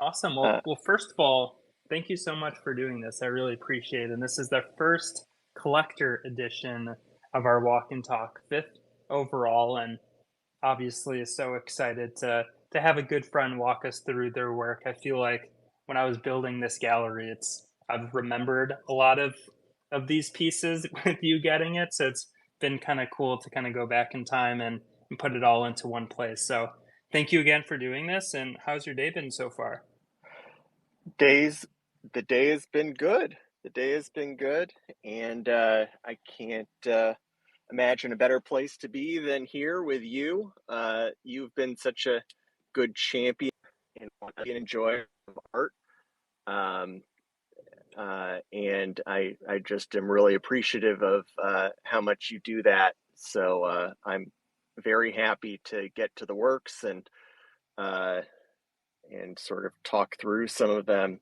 Awesome. Uh, Well, first of all, thank you so much for doing this. I really appreciate it. And this is the first collector edition of our walk and talk, fifth overall, and obviously so excited to have a good friend walk us through their work. I feel like when I was building this gallery, it's I've remembered a lot of these pieces with you getting it, so it's been kind of cool to kind of go back in time and put it all into one place. So thank you again for doing this. And how's your day been so far? days, the day has been good. The day has been good, and I can't imagine a better place to be than here with you. You've been such a good champion and enjoyer of art. Um, and I just am really appreciative of how much you do that. So I'm very happy to get to the works uh, and sort of talk through some of them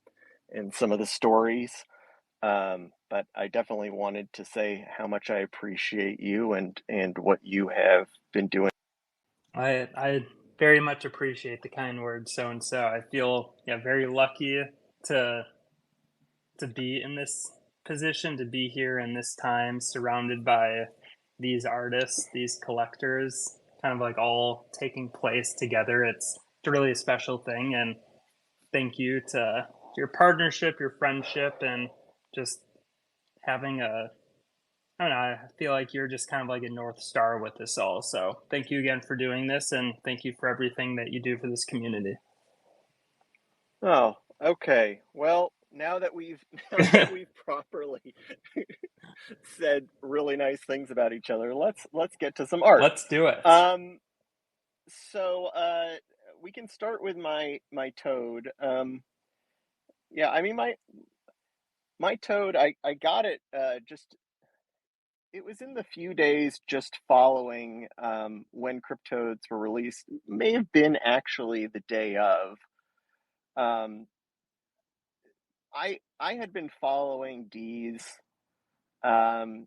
and some of the stories. But I definitely wanted to say how much I appreciate you and what you have been doing. I very much appreciate the kind words, so and so. I feel very lucky to to be in this position, to be here in this time, surrounded by these artists, these collectors, kind of like all taking place together. It's really a special thing, and thank you to your partnership, your friendship, and just having a I don't know. I feel like you're just kind of like a North Star with this all. So thank you again for doing this, and thank you for everything that you do for this community. Oh, okay. Well, now that we've now that we've properly said really nice things about each other, let's get to some art. Let's do it. Um, so we can start with my toad. Yeah, I mean my toad, I got it just it was in the few days just following when Cryptodes were released. May have been actually the day of. Um, I had been following Dee's, um,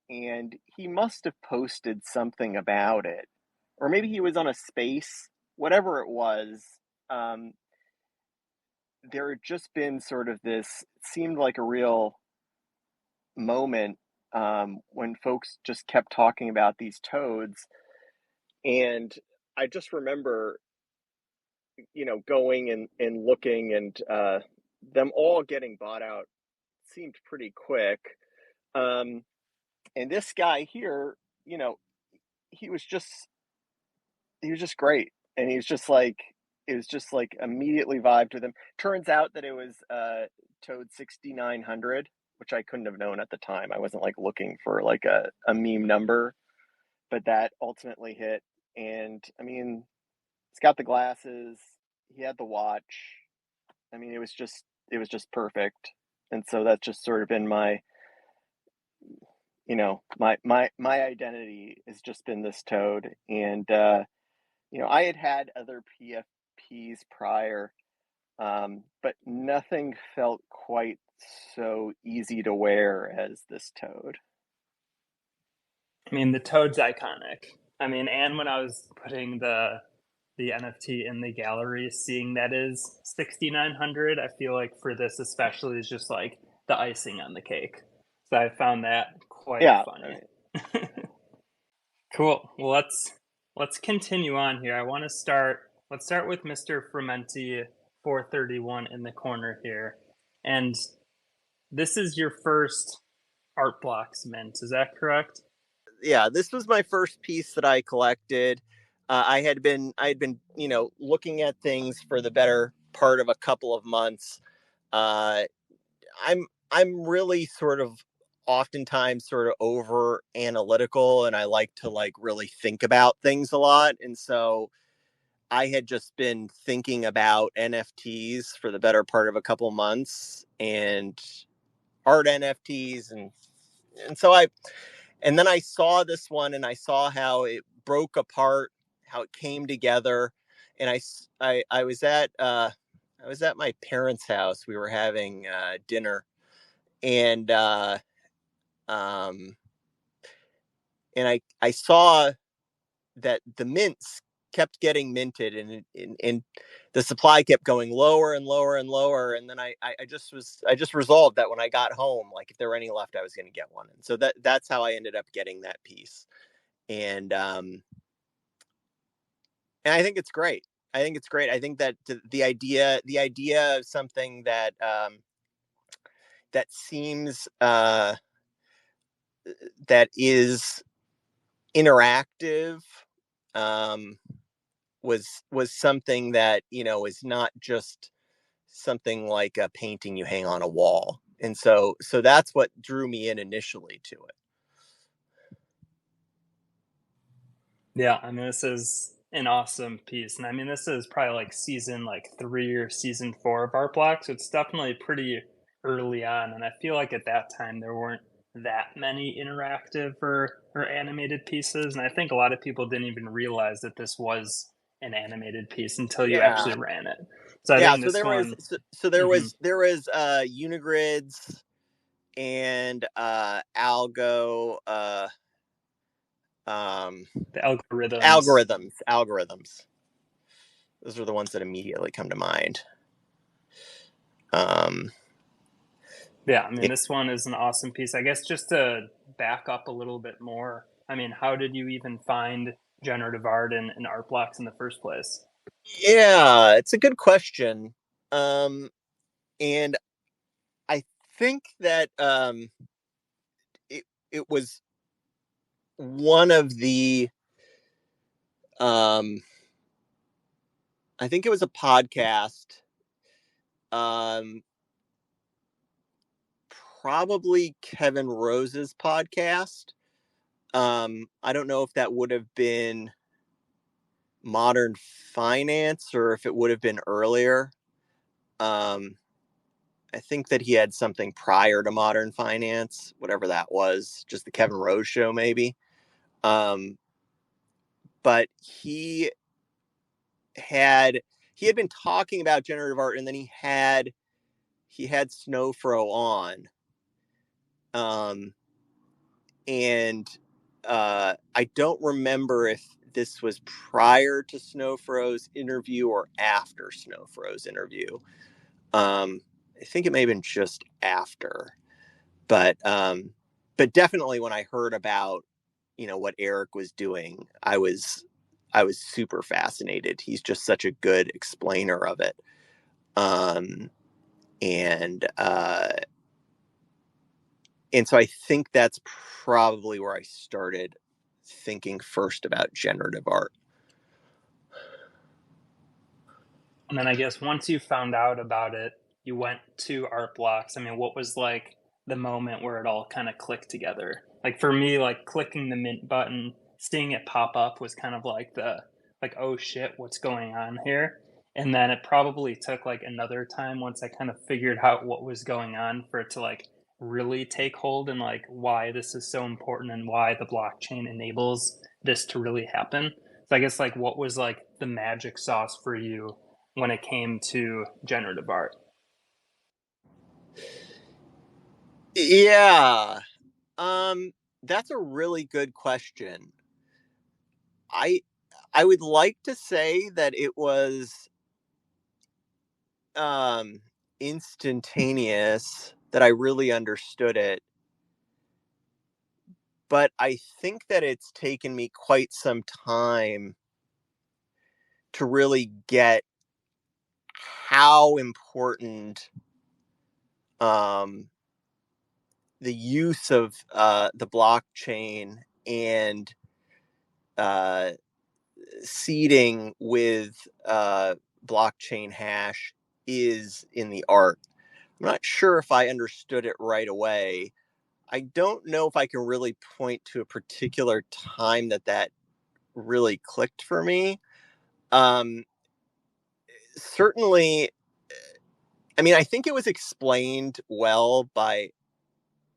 and he must have posted something about it, or maybe he was on a space, whatever it was. Um, there had just been sort of this, it seemed like a real moment when folks just kept talking about these toads. And I just remember, going and looking and them all getting bought out seemed pretty quick. Um, and this guy here, you know, he was just he was just great, and it was just like immediately vibed with him. Turns out that it was Toad 6900, which I couldn't have known at the time. I wasn't like looking for like a meme number, but that ultimately hit. And I mean, he's got the glasses, he had the watch. I mean, it was just perfect. And so that's just sort of been my identity has just been this toad. And I had other PFPs prior, but nothing felt quite so easy to wear as this toad. I mean, the toad's iconic. I mean, and when I was putting the NFT in the gallery, seeing that is 6,900, I feel like for this especially is just like the icing on the cake. So I found that quite Yeah, funny. right. Cool. Well, let's continue on here. I want to start. Let's start with Mr. Frementi 431 in the corner here, and this is your first art blocks mint. Is that correct? Yeah, this was my first piece that I collected. I had been, looking at things for the better part of a couple of months. Uh, I'm really sort of oftentimes sort of over analytical, and I like to like really think about things a lot. And so I had just been thinking about NFTs for the better part of a couple of months and art NFTs, and so and then I saw this one and I saw how it broke apart, how it came together. And I was at my parents' house. We were having dinner, and um, I saw that the mints kept getting minted, and the supply kept going lower and lower and lower. And then I just resolved that when I got home, like if there were any left, I was going to get one. And so that's how I ended up getting that piece. And I think it's great. I think it's great. I think that the idea of something that that seems that is interactive um, was something that is not just something like a painting you hang on a wall. And so that's what drew me in initially to it. Yeah, I mean, this is an awesome piece. And I mean, this is probably like season like 3 or season 4 of Art Block. So it's definitely pretty early on. And I feel like at that time there weren't that many interactive or animated pieces. And I think a lot of people didn't even realize that this was an animated piece until you Yeah. actually ran it. So I Yeah. think So this there was one, there was unigrids and algo um the algorithms. algorithms. Those are the ones that immediately come to mind. Um, Yeah, I mean, it, this one is an awesome piece. I guess just to back up a little bit more, I mean, how did you even find generative art and art blocks in the first place? yeah, it's a good question. Um, and I think that it it was one of the um, I think it was a podcast, um, probably Kevin Rose's podcast. I don't know if that would have been Modern Finance or if it would have been earlier. Um, I think that he had something prior to Modern Finance, whatever that was, just the Kevin Rose show, maybe. Um, but had he had been talking about generative art, and then he had Snowfro on, um, and I don't remember if this was prior to Snowfro's interview or after Snowfro's interview. I think it may have been just after, but definitely when I heard about what Eric was doing, I was super fascinated. He's just such a good explainer of it. Um, and and so I think that's probably where I started thinking first about generative art. And then I guess once you found out about it, you went to art blocks. I mean, what was like the moment where it all kind of clicked together? Like for me, like clicking the mint button, seeing it pop up was kind of like like, oh shit, what's going on here? And then it probably took like another time once I kind of figured out what was going on for it to like really take hold and like why this is so important and why the blockchain enables this to really happen. So I guess like what was like the magic sauce for you when it came to generative art? Yeah, um, that's a really good question. I I would like to say that it was um, instantaneous, that I really understood it, but I think that it's taken me quite some time to really get how important um, the use of the blockchain and uh, seeding with blockchain hash is in the art. I'm not sure if I understood it right away. I don't know if I can really point to a particular time that really clicked for me. Um, Certainly, I mean, I think it was explained well by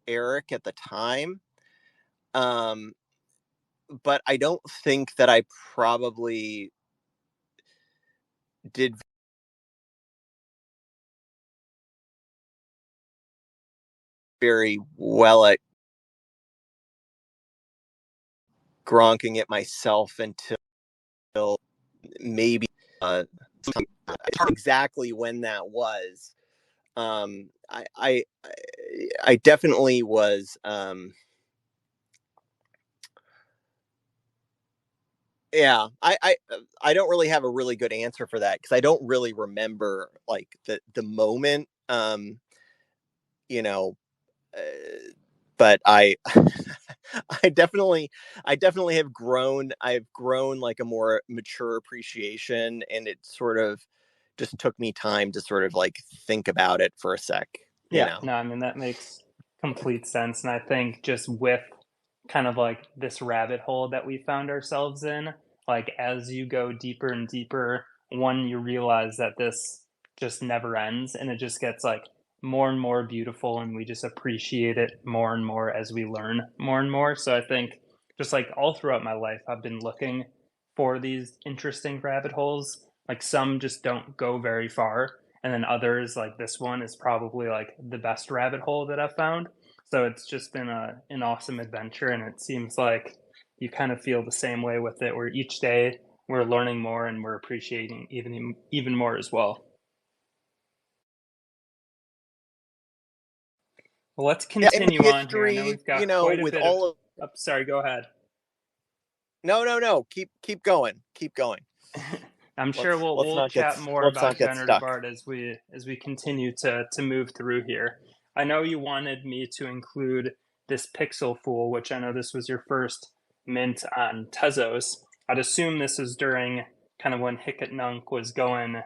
Eric at the time, um, but I don't think that I probably did very well at gronking it myself until maybe exactly when that was. I, I definitely was, yeah, I don't really have a really good answer for that because I don't really remember like the moment, you know, uh, but I definitely, I definitely have grown. I've grown like a more mature appreciation, and it sort of just took me time to sort of like think about it for a sec, you Yeah, know. no, I mean, that makes complete sense. And I think just with kind of like this rabbit hole that we found ourselves in, like as you go deeper and deeper, one, you realize that this just never ends and it just gets like more and more beautiful, and we just appreciate it more and more as we learn more and more. So I think just like all throughout my life, I've been looking for these interesting rabbit holes. Like some just don't go very far, and then others like this one is probably like the best rabbit hole that I've found. So it's just been an awesome adventure, and it seems like you kind of feel the same way with it, where each day we're learning more and we're appreciating even more as well. Well, let's Yeah, and with continue on here. I know history, we've you got know, quite a with bit of. all of, Oh, sorry, go ahead. no, keep going, keep going. I'm sure we'll chat more Let's not about get generative stuck. art as we continue to move through here. I know you wanted me to include this Pixel Fool, which I know this was your first mint on Tezos. I'd assume this is during kind of when Hicket Nunk was going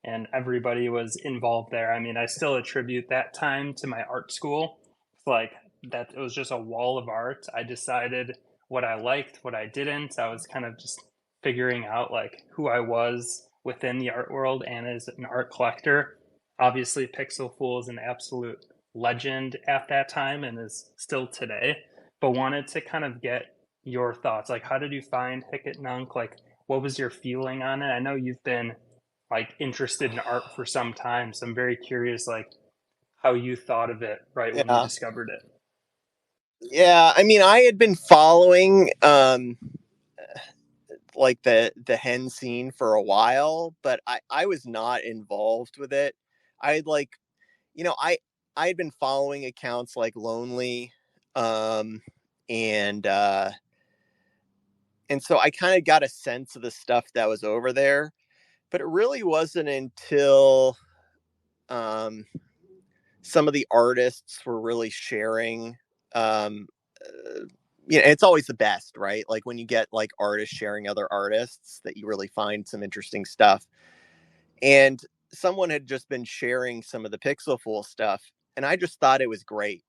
and everybody was involved there. I mean, I still attribute that time to my art school. It's like that it was just a wall of art. I decided what I liked, what I didn't. I was kind of just figuring out like who I was within the art world and as an art collector. Obviously, Pixel Fool is an absolute legend at that time and is still today. But wanted to kind of get your thoughts. Like, how did you find Hicket Nunk? Like, what was your feeling on it? I know you've been like interested in art for some time, so I'm very curious, like, how you thought of it right when you Yeah, discovered it. yeah. I mean, I had been following like the hen scene for a while, but I was not involved with it. I had like, you know, I had been following accounts like Lonely, um, and and so I kind of got a sense of the stuff that was over there. But it really wasn't until um, some of the artists were really sharing. Um, you know, it's always the best, right? Like when you get like artists sharing other artists, that you really find some interesting stuff. And someone had just been sharing some of the Pixel Fool stuff, and I just thought it was great.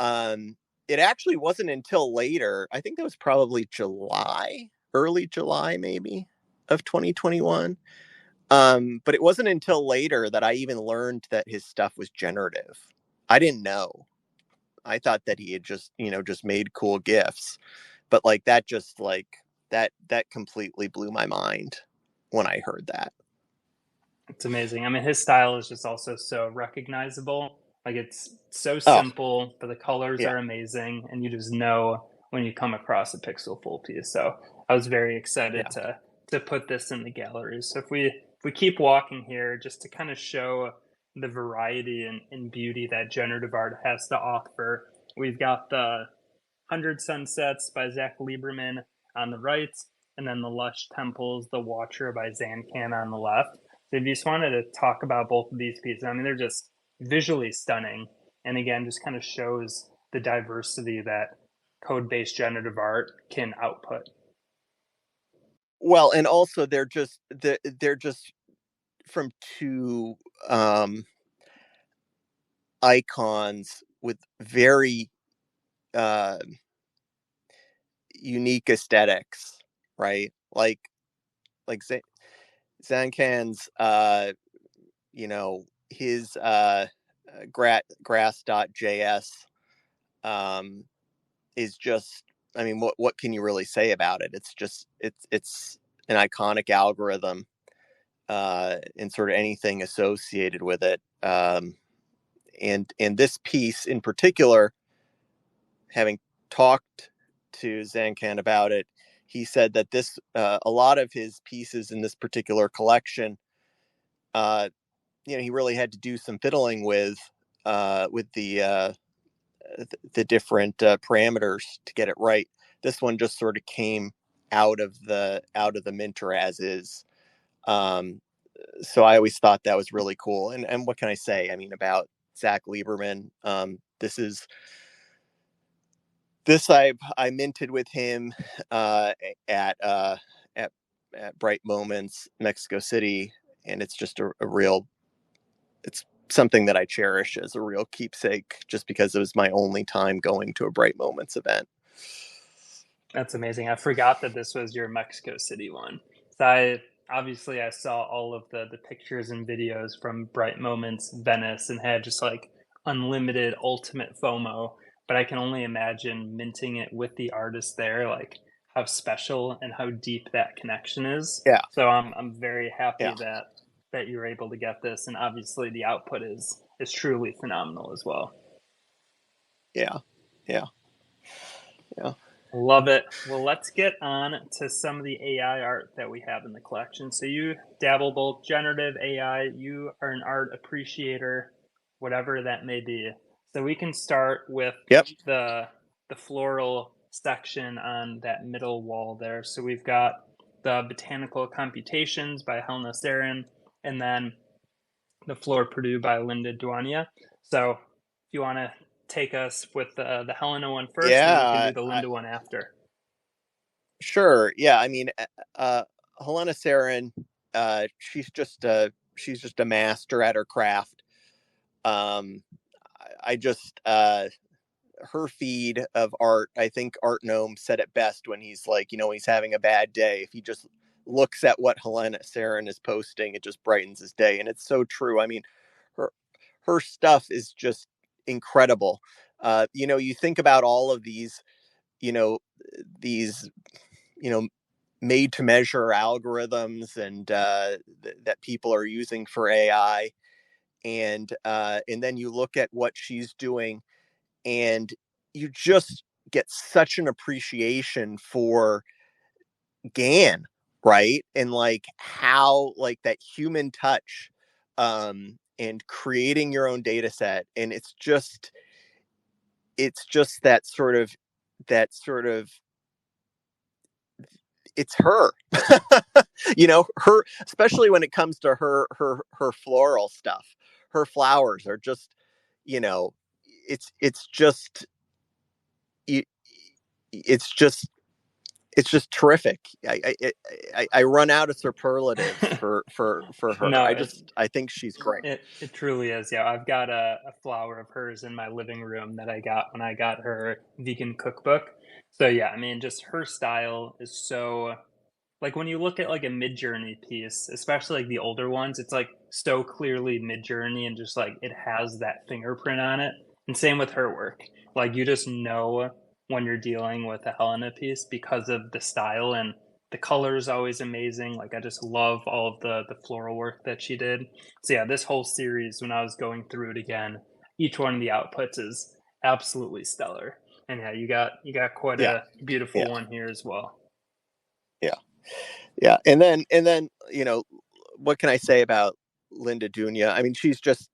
Um, it actually wasn't until later. I think that was probably July, early July, maybe of 2021. But it wasn't until later that I even learned that his stuff was generative. I didn't know. I thought that he had just, you know, just made cool gifs. But like that just like that completely blew my mind when I heard that. It's amazing. I mean, his style is just also so recognizable. Like it's so Oh, simple, but the colors yeah. are amazing, and you just know when you come across a Pixel Full piece. So I was very excited Yeah. to put this in the gallery. So if we keep walking here, just to kind of show the variety and beauty that generative art has to offer, we've got the 100 Sunsets by Zach Lieberman on the right, and then the Lush Temples, The Watcher by Zancan on the left. So if you just wanted to talk about both of these pieces, I mean, they're just visually stunning. And again, just kind of shows the diversity that code-based generative art can output. Well, and also they're just from two um icons with very uh unique aesthetics, right? Like Zancan's you know, his grass.js um is just, I mean, what can you really say about it? It's just it's an iconic algorithm, and sort of anything associated with it. And this piece in particular, having talked to Zancan about it, he said that this a lot of his pieces in this particular collection he really had to do some fiddling with the different parameters to get it right. This one just sort of came out of the minter as is. Um, so I always thought that was really cool. And what can I say? I mean, about Zach Lieberman. I minted with him at at Bright Moments, Mexico City, and it's just a real. It's something that I cherish as a real keepsake, just because it was my only time going to a Bright Moments event. That's amazing. I forgot that this was your Mexico City one. So I saw all of the pictures and videos from Bright Moments Venice and had just like unlimited ultimate FOMO. But I can only imagine minting it with the artist there, like how special and how deep that connection is. Yeah, So I'm very happy yeah, that you're able to get this, and obviously the output is truly phenomenal as well. yeah, yeah, yeah. Love it. Well, let's get on to some of the AI art that we have in the collection. So you dabble both generative AI, you are an art appreciator, whatever that may be. So we can start with Yep. the floral section on that middle wall there. So we've got the Botanical Computations by Helena Sarin, and then the Flora Purdue by Linda Duania. So if you want to take us with the Helena one first, and then we can Yeah. do the Linda one after. Sure. Yeah. I mean, Helena Sarin, she's just a master at her craft. Um, I just her feed of art. I think Art Gnome said it best when he's like, he's having a bad day. If he just looks at what Helena Sarin is posting, it just brightens his day, and it's so true. I mean, her her stuff is just incredible. You think about all of you know, these, you know, made to measure algorithms and that people are using for AI, and then you look at what she's doing, and you just get such an appreciation for GAN, right? And like how like that human touch, and creating your own data set, and it's just that sort of it's her. Her, especially when it comes to her floral stuff. Her flowers are just, you know it's just it's just it's just terrific. I run out of superlatives for her. No, I think she's great. it truly is. Yeah, I've got a flower of hers in my living room that I got when I got her vegan cookbook. So yeah, I mean, just her style is so like when you look at like a Mid-Journey piece, especially like the older ones, it's like so clearly Mid-Journey and just like it has that fingerprint on it. And same with her work. Like you just know when you're dealing with a Helena piece because of the style, and the color is always amazing. Like I just love all of the floral work that she did. So yeah, this whole series, when I was going through it again, each one of the outputs is absolutely stellar. And yeah, you got quite Yeah, a beautiful yeah, one here as well. yeah, yeah. And then what can I say about Linda Dunya? I mean, she's just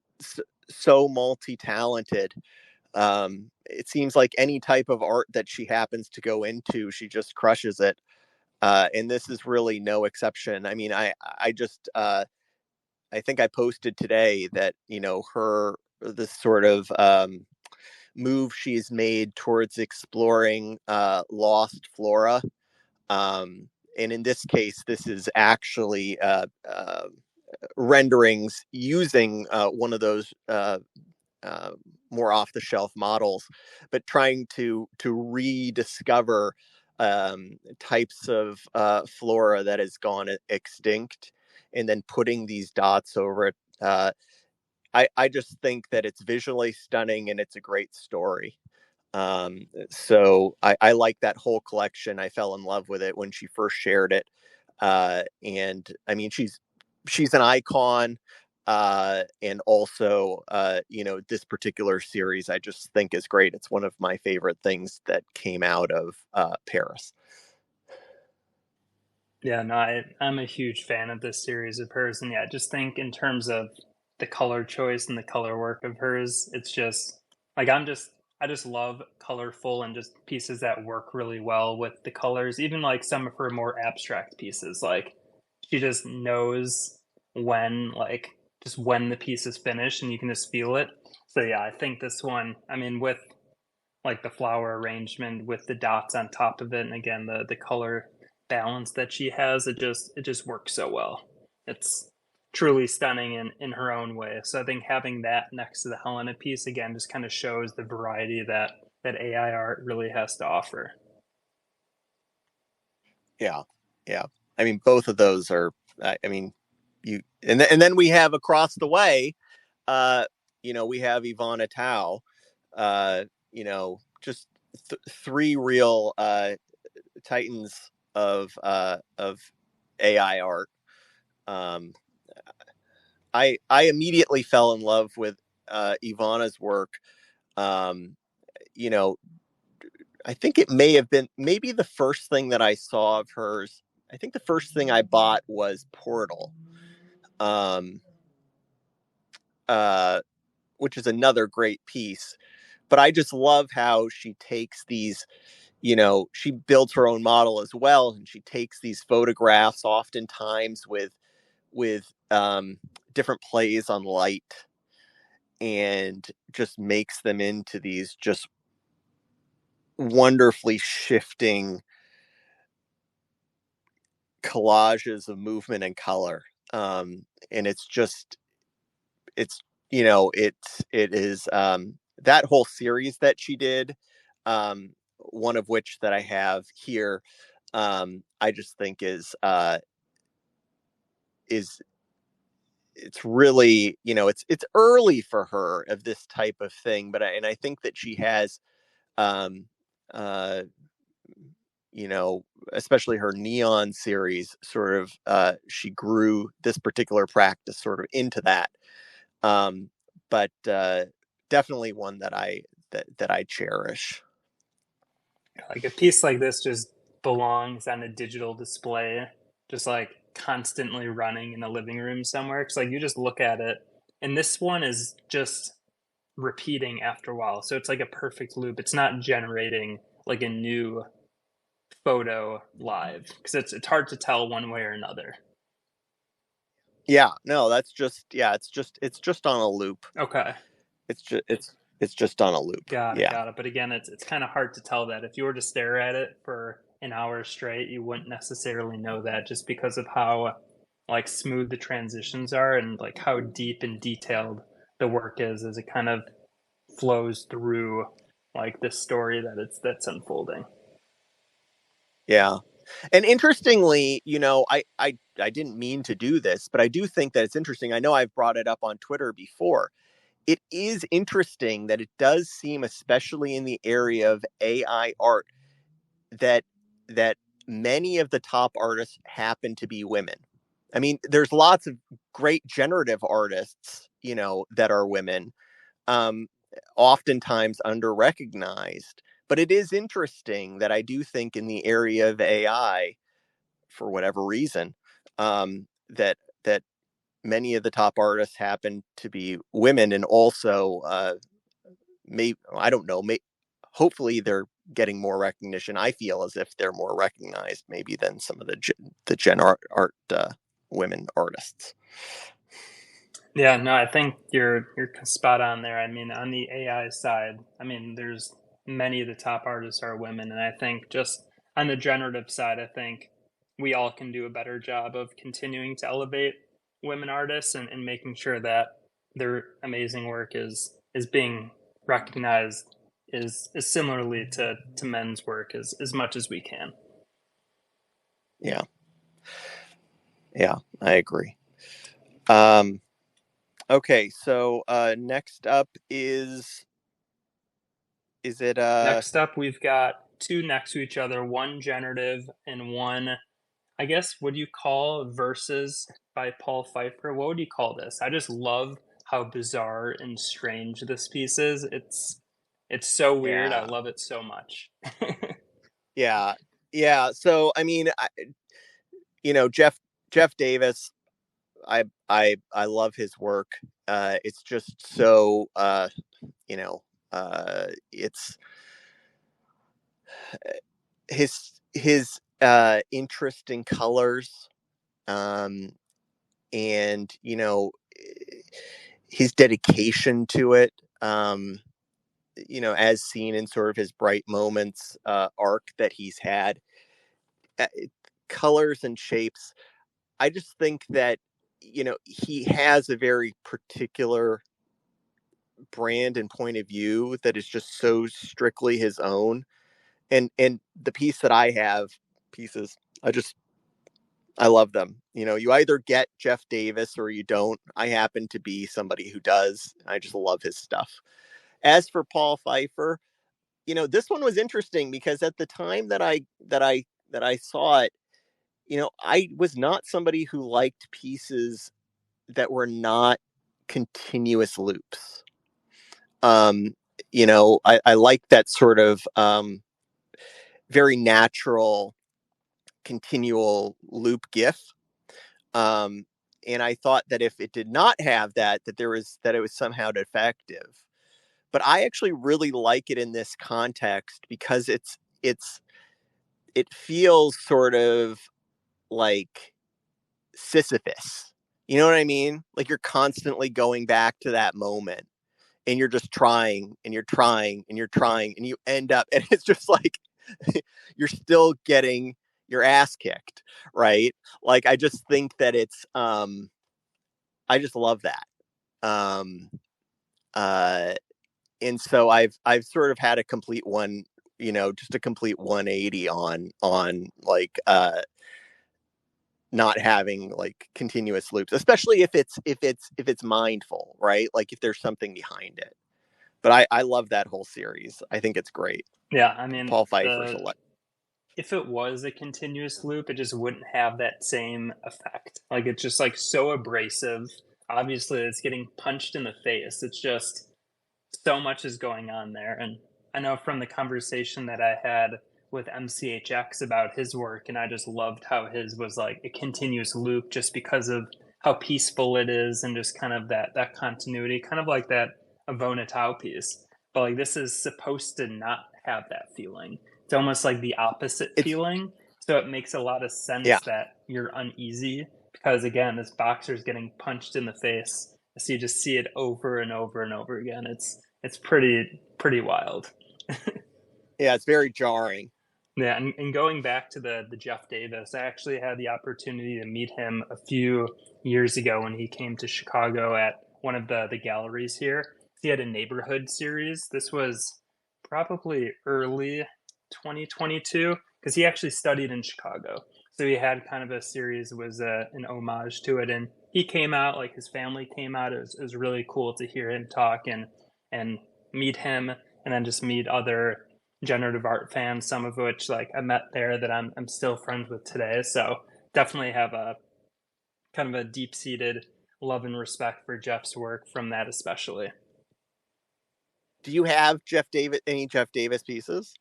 so multi-talented. It seems like any type of art that she happens to go into, she just crushes it. And this is really no exception. I mean, I think I posted today that her this sort of move she's made towards exploring lost flora. And in this case, this is actually renderings using one of those more off the shelf models, but trying to rediscover types of flora that has gone extinct, and then putting these dots over it. I just think that it's visually stunning and it's a great story. So I like that whole collection. I fell in love with it when she first shared it. And I mean, she's an icon. And also, this particular series I just think is great. It's one of my favorite things that came out of Paris. Yeah, no, I'm a huge fan of this series of hers, and yeah, I just think in terms of the color choice and the color work of hers, it's just like I just love colorful and just pieces that work really well with the colors. Even like some of her more abstract pieces, like she just knows when just when the piece is finished, and you can just feel it. So yeah, I think this one, I mean, with like the flower arrangement with the dots on top of it, and again the color balance that she has, it just works so well. It's truly stunning in her own way. So I think having that next to the Helena piece again just kind of shows the variety that AI art really has to offer. Yeah, yeah. I mean, both of those are. I mean, and then we have across the way, uh, we have Ivana Tao. Just three real titans of AI art. Um, I immediately fell in love with Ivana's work. Um, you know, I think it may have been maybe the first thing that I saw of hers. I think the first thing I bought was Portal, um, uh, which is another great piece. But I just love how she takes these, she builds her own model as well, and she takes these photographs, oftentimes with different plays on light, and just makes them into these just wonderfully shifting collages of movement and color. And it's it is that whole series that she did, one of which that I have here, I just think is it's really, it's early for her of this type of thing, and I think that she has, um uh you know, especially her neon series, sort of, she grew this particular practice sort of into that. Um, but definitely one that I cherish. Like a piece like this just belongs on a digital display, just like constantly running in a living room somewhere. Because like you just look at it, and this one is just repeating after a while. So it's like a perfect loop. It's not generating like a new photo live because it's hard to tell one way or another. Yeah, no, that's just, yeah, it's just on a loop. Okay, It's just on a loop. got it, Yeah. got it. But again, it's kind of hard to tell that. If you were to stare at it for an hour straight, you wouldn't necessarily know that just because of how like smooth the transitions are and like how deep and detailed the work is as it kind of flows through like this story that's unfolding. Yeah. And interestingly, I didn't mean to do this, but I do think that it's interesting. I know I've brought it up on Twitter before. It is interesting that it does seem, especially in the area of AI art, that that many of the top artists happen to be women. I mean, there's lots of great generative artists, that are women, um, oftentimes under recognized. But it is interesting that I do think in the area of AI, for whatever reason, that many of the top artists happen to be women, and also, maybe, I don't know, hopefully they're getting more recognition. I feel as if they're more recognized maybe than some of the gen art women artists. Yeah, no, I think you're spot on there. I mean, on the AI side, I mean, there's many of the top artists are women, and I think just on the generative side, I think we all can do a better job of continuing to elevate women artists and making sure that their amazing work is being recognized is similarly to men's work as much as we can. Yeah, yeah, I agree. Um, okay, so next up is it Next up, we've got two next to each other, one generative and one, I guess, what do you call verses by Paul Pfeiffer? What would you call this? I just love how bizarre and strange this piece is. It's so weird. I yeah, love it so much. yeah, yeah. So I mean, Jeff Davis. I love his work. It's just so it's his interesting colors, um, and his dedication to it. As seen in sort of his bright moments arc that he's had, uh, colors and shapes. I just think that he has a very particular brand and point of view that is just so strictly his own. And the piece that I have pieces, I love them. You either get Jeff Davis or you don't. I happen to be somebody who does. I just love his stuff. As for Paul Pfeiffer, this one was interesting because at the time that I saw it, I was not somebody who liked pieces that were not continuous loops. Um, I like that sort of very natural continual loop GIF. Um, and I thought that if it did not have that it was somehow defective. But I actually really like it in this context because it feels sort of like Sisyphus. You know what I mean? Like you're constantly going back to that moment and you're just trying and you're trying and you're trying and you end up and it's just like you're still getting your ass kicked, right? Like I just think that I just love that. Um uh and so I've sort of had a complete just a complete 180 on like not having like continuous loops, especially if it's mindful, right? Like if there's something behind it. But I love that whole series. I think it's great. Yeah, I mean, Paul Pfeiffer's the a lot. if it was a continuous loop, it just wouldn't have that same effect. Like it's just like so abrasive. Obviously, it's getting punched in the face. It's just so much is going on there. And I know from the conversation that I had with MCHX about his work, and I just loved how his was like a continuous loop just because of how peaceful it is and just kind of that continuity, kind of like that Avona Tau piece. But like this is supposed to not have that feeling. It's almost like the opposite It's feeling. So it makes a lot of Yeah, sense that you're uneasy because again, this boxer's getting punched in the face. So you just see it over and over and over again. It's pretty wild. yeah, it's very jarring. Yeah, and going back to the Jeff Davis, I actually had the opportunity to meet him a few years ago when he came to Chicago at one of the galleries here. He had a neighborhood series. This was probably early 2022 because he actually studied in Chicago. So he had kind of a series was an homage to it, and he came out like his family came out. It was really cool to hear him talk and meet him, and then just meet other generative art fans, some of which like I met there that I'm still friends with today. So definitely have a kind of a deep seated love and respect for Jeff's work from that especially. Do you have any Jeff Davis pieces?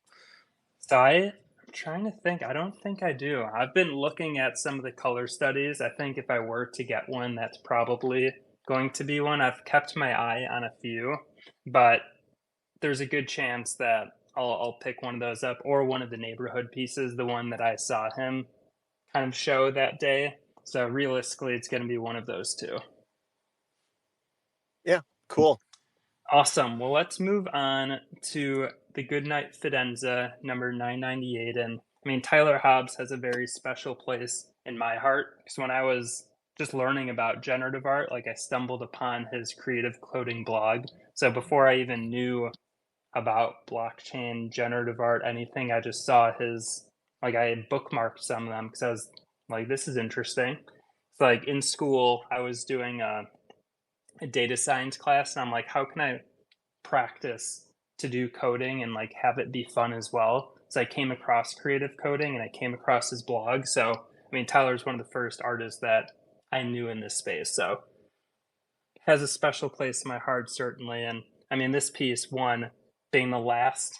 So I'm trying to think. I don't think I do. I've been looking at some of the color studies. I think if I were to get one, that's probably going to be one. I've kept my eye on a few, but there's a good chance that I'll pick one of those up or one of the neighborhood pieces, the one that I saw him kind of show that day. So realistically, it's going to be one of those two. Yeah, cool. Awesome. Well, let's move on to the Goodnight Fidenza number 998. And I mean, Tyler Hobbs has a very special place in my heart because when I was just learning about generative art, like I stumbled upon his creative coding blog. So before I even knew about blockchain, generative art, anything, I just saw his, like, I had bookmarked some of them because I was like, this is interesting. It's like in school, I was doing a data science class, and I'm like, how can I practice to do coding and like have it be fun as well? So I came across creative coding and I came across his blog. So, I mean, Tyler's one of the first artists that I knew in this space. So, has a special place in my heart, certainly. And I mean, this piece, one, being the last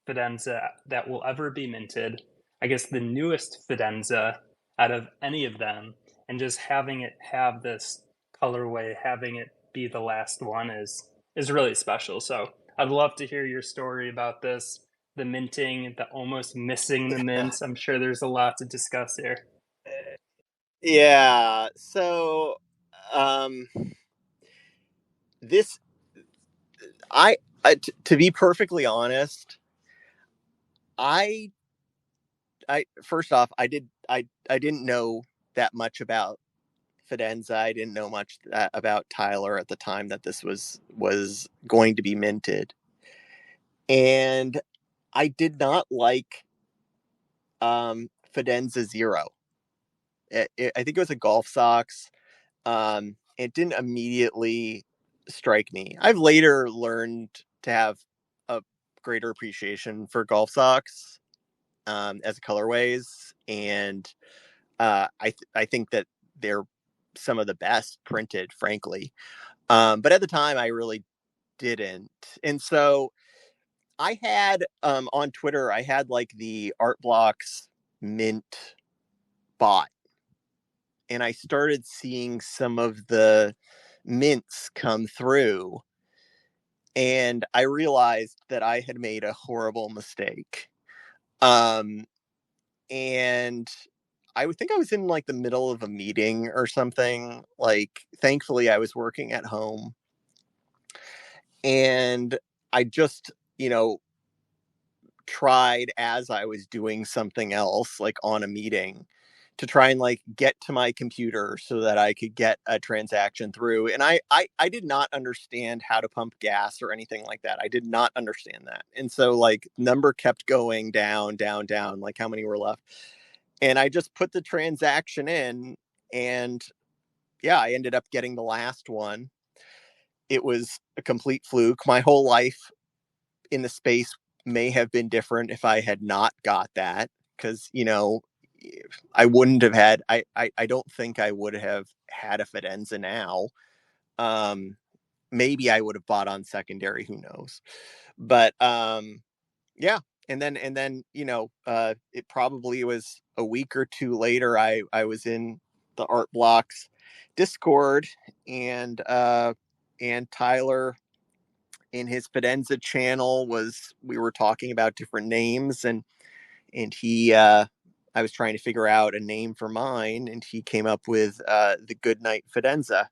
Fidenza that will ever be minted, I guess the newest Fidenza out of any of them, and just having it have this colorway, having it be the last one is really special. So I'd love to hear your story about this, the minting, the almost missing the mints. I'm sure there's a lot to discuss here. Yeah. So, um, this I, to be perfectly honest, I I first off, I didn't know that much about Fidenza. I didn't know much about Tyler at the time that this was going to be minted, and I did not like Fidenza Zero. I think it was a golf socks. It didn't immediately strike me. I've later learned to have a greater appreciation for golf socks as colorways, and I think that they're some of the best printed, frankly. But at the time, I really didn't, and so I had on Twitter, I had like the Art Blocks mint bot, and I started seeing some of the mints come through, and I realized that I had made a horrible mistake. Um, and I would think I was in like the middle of a meeting or something. Like, thankfully, I was working at home, and I just, tried as I was doing something else, like on a meeting, to try and like get to my computer so that I could get a transaction through. And I did not understand how to pump gas or anything like that. I did not understand that. And so like number kept going down, down, down, like how many were left. And I just put the transaction in, and yeah, I ended up getting the last one. It was a complete fluke. My whole life in the space may have been different if I had not got that, because I wouldn't have had I don't think I would have had a Fidenza now. Um Maybe I would have bought on secondary, who knows. But yeah, and then it probably was a week or two later, I was in the Art Blocks Discord, and Tyler in his Fidenza channel we were talking about different names, and he I was trying to figure out a name for mine, and he came up with the Goodnight Fidenza.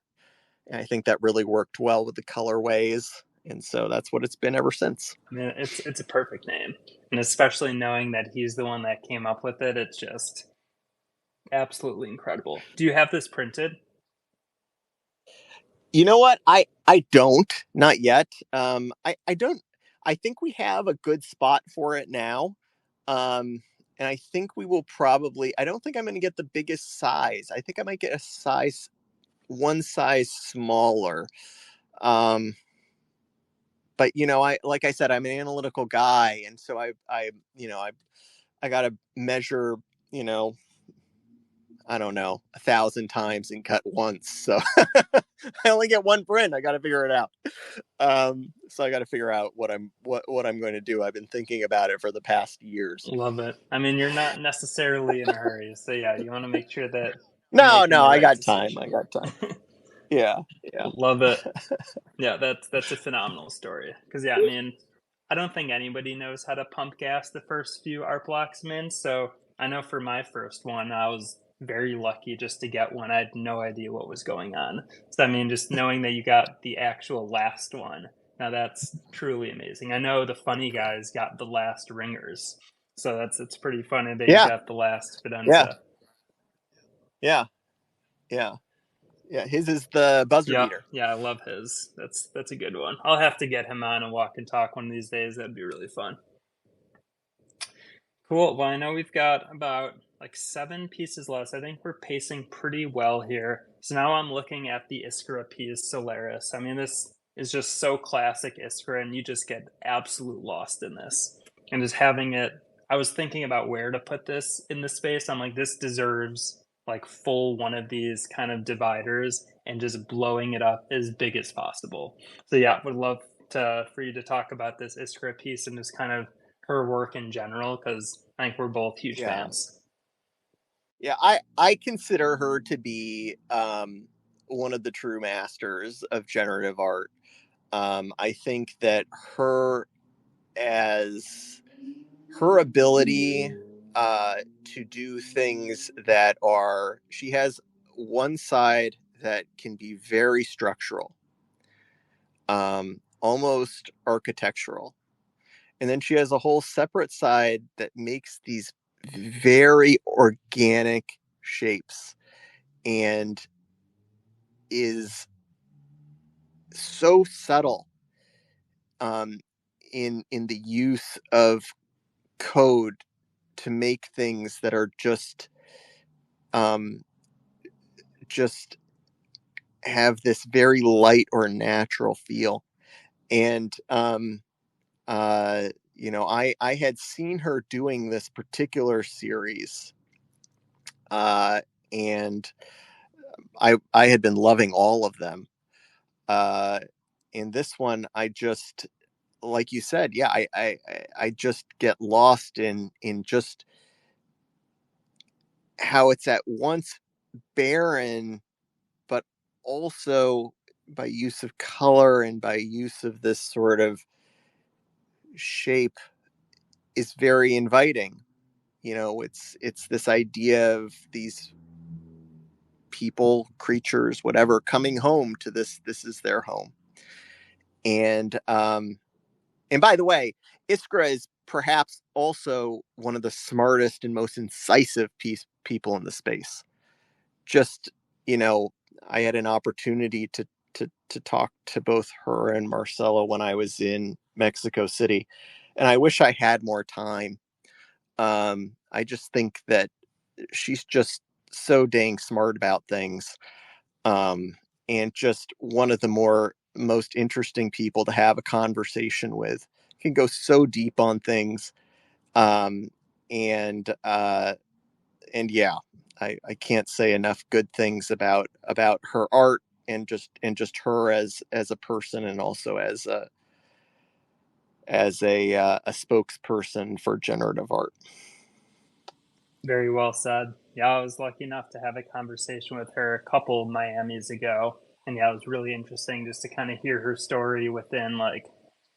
And I think that really worked well with the colorways, and so that's what it's been ever since. I mean, it's a perfect name, and especially knowing that he's the one that came up with it, it's just absolutely incredible. Do you have this printed? You know what? I don't, not yet. I don't. I think we have a good spot for it now. And I think we will probably. I don't think I'm going to get the biggest size. I think I might get one size smaller. Um, but I like I said, I'm an analytical guy, and so I got to measure. You know, I don't know, 1,000 times and cut once. So I only get one print. I got to figure it out. So I got to figure out what I'm going to do. I've been thinking about it for the past years. Love it. I mean, you're not necessarily in a hurry, so yeah, you want to make sure that you're No, making no, the I right got time. I decision. got time. Yeah, yeah, Love it. Yeah, that's a phenomenal story. Because yeah, I mean, I don't think anybody knows how to pump gas the first few art blocks min. So I know for my first one, I was very lucky just to get one. I had no idea what was going on. So I mean, just knowing that you got the actual last one, now that's truly amazing. I know the funny guys got the last ringers, so it's pretty funny that you yeah, got the last yeah, Fidenza. yeah, yeah, yeah. His is the buzzer Yep, beater. yeah, I love his. That's a good one. I'll have to get him on and walk and talk one of these days. That'd be really fun. Cool. Well, I know we've got about like 7 pieces left. I think we're pacing pretty well here. So now I'm looking at the Iskra piece, Solaris. I mean, this is just so classic Iskra, and you just get absolute lost in this. And just having it, I was thinking about where to put this in the space. I'm like, this deserves like full one of these kind of dividers and just blowing it up as big as possible. So yeah, would love to for you to talk about this Iskra piece and just kind of her work in general because I think we're both huge Yeah, fans. Yeah, I consider her to be one of the true masters of generative art. I think that her as her ability to do things that are, she has one side that can be very structural, almost architectural, and then she has a whole separate side that makes these very organic shapes and is so subtle um, in the use of code to make things that are um, just have this very light or natural feel. And I had seen her doing this particular series, uh, and I had been loving all of them. Uh, in this one, I just, like you said, yeah, I just get lost in just how it's at once barren, but also by use of color and by use of this sort of shape is very inviting. It's this idea of these people, creatures, whatever, coming home to this is their home. And by the way, Iskra is perhaps also one of the smartest and most incisive people in the space. Just, you know, I had an opportunity to talk to both her and Marcelo when I was in Mexico City, and I wish I had more time. I just think that she's just so dang smart about things, um, and just one of the most interesting people to have a conversation with. Can go so deep on things, um, and yeah, I can't say enough good things about her art and just her as a person, and also as a spokesperson for generative art. Very well said. Yeah, I was lucky enough to have a conversation with her a couple Miamis ago, and yeah, it was really interesting just to kind of hear her story within like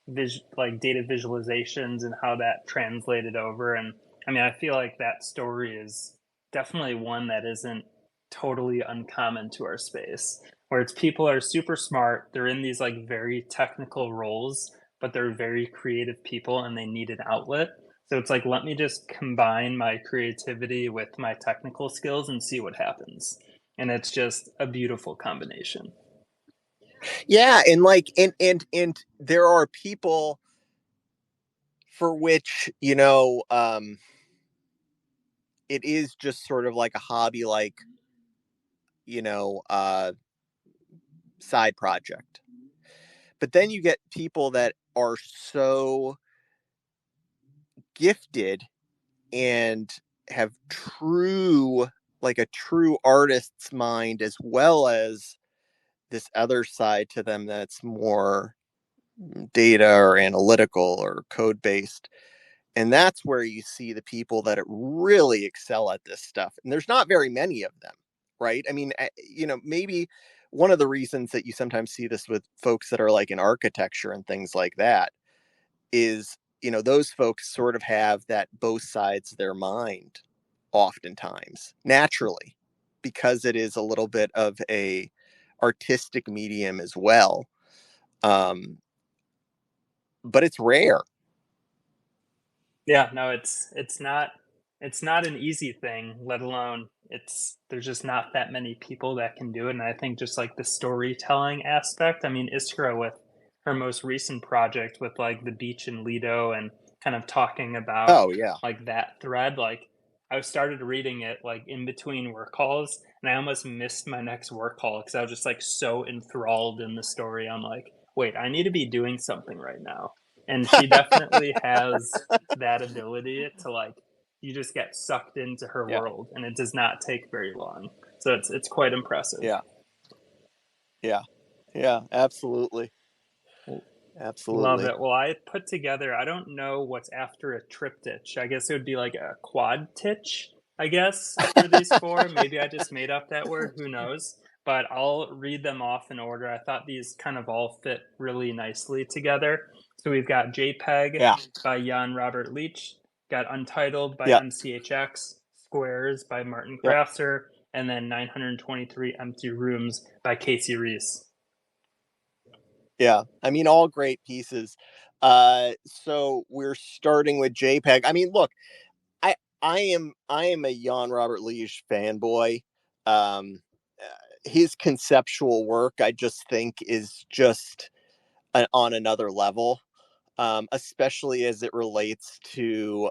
data visualizations and how that translated over. And I mean, I feel like that story is definitely one that isn't totally uncommon to our space, where it's people are super smart, they're in these like very technical roles, but they're very creative people and they need an outlet. So it's like, let me just combine my creativity with my technical skills and see what happens. And it's just a beautiful combination. Yeah, and like and there are people for which it is just sort of like a hobby, like you know uh side project. But then you get people that are so gifted and have a true artist's mind, as well as this other side to them that's more data or analytical or code based. And that's where you see the people that really excel at this stuff. And there's not very many of them, right? I mean, maybe one of the reasons that you sometimes see this with folks that are like in architecture and things like that is, those folks sort of have that both sides of their mind oftentimes naturally, because it is a little bit of a artistic medium as well. Um, but it's rare. Yeah, no, it's not an easy thing, let alone there's just not that many people that can do it. And I think just like the storytelling aspect, I mean, Iskra with her most recent project with like the beach in Lido and kind of talking about Oh yeah. like that thread, like I started reading it like in between work calls and I almost missed my next work call because I was just like so enthralled in the story. I'm like, wait, I need to be doing something right now. And she definitely has that ability to like you just get sucked into her Yeah. world and it does not take very long. So it's quite impressive. Yeah. Yeah. Yeah. Absolutely. Love Absolutely. it. Well, I put together, I don't know what's after a triptych. I guess it would be like a quad titch. I guess, for these four. Maybe I just made up that word, who knows? But I'll read them off in order. I thought these kind of all fit really nicely together. So we've got JPEG Yeah, by Jan Robert Leach, got Untitled by yeah, MCHX, Squares by Martin yeah, Grasser, and then 923 Empty Rooms by Casey Reese. yeah. I mean, all great pieces. So we're starting with JPEG. I mean, look, I I am a Jan Robert Leach fanboy. Um, his conceptual work, I just think, is just on another level, especially as it relates to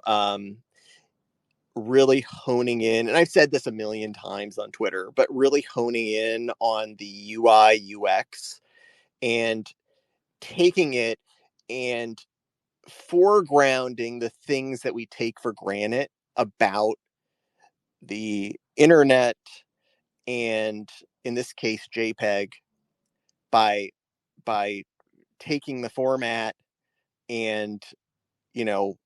really honing in. And I've said this a million times on Twitter, but really honing in on the UI UX and taking it and foregrounding the things that we take for granted about the internet, and in this case JPEG, by by taking the format and, you know,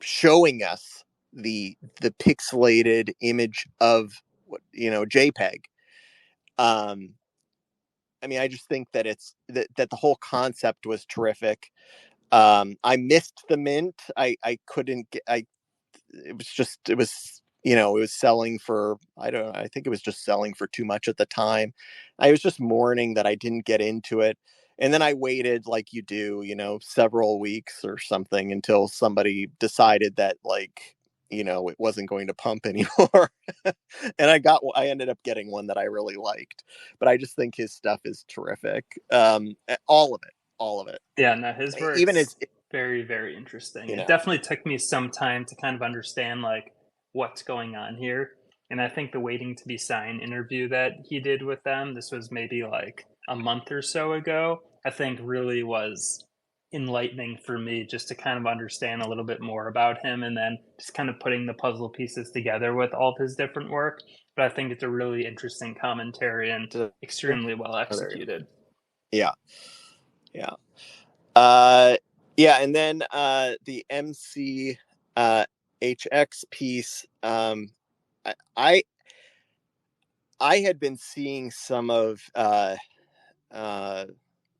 showing us the pixelated image of what, JPEG. um I mean, I just think that that the whole concept was terrific. I missed the mint. I couldn't get, I it was just, it was, it was selling for, I don't know, I think it was just selling for too much at the time. I was just mourning that I didn't get into it. And then I waited, like you do, several weeks or something, until somebody decided that, like, it wasn't going to pump anymore. And I ended up getting one that I really liked. But I just think his stuff is terrific. All of it, all of it. Yeah, no, his Even work's his, very, very interesting. you It know, definitely took me some time to kind of understand like what's going on here. And I think the Waiting to Be Signed interview that he did with them, this was maybe like a month or so ago, I think really was enlightening for me just to kind of understand a little bit more about him and then just kind of putting the puzzle pieces together with all of his different work. But I think it's a really interesting commentary and extremely well executed. yeah, yeah. Uh, yeah, and then the MC HX piece. I I had been seeing some of uh,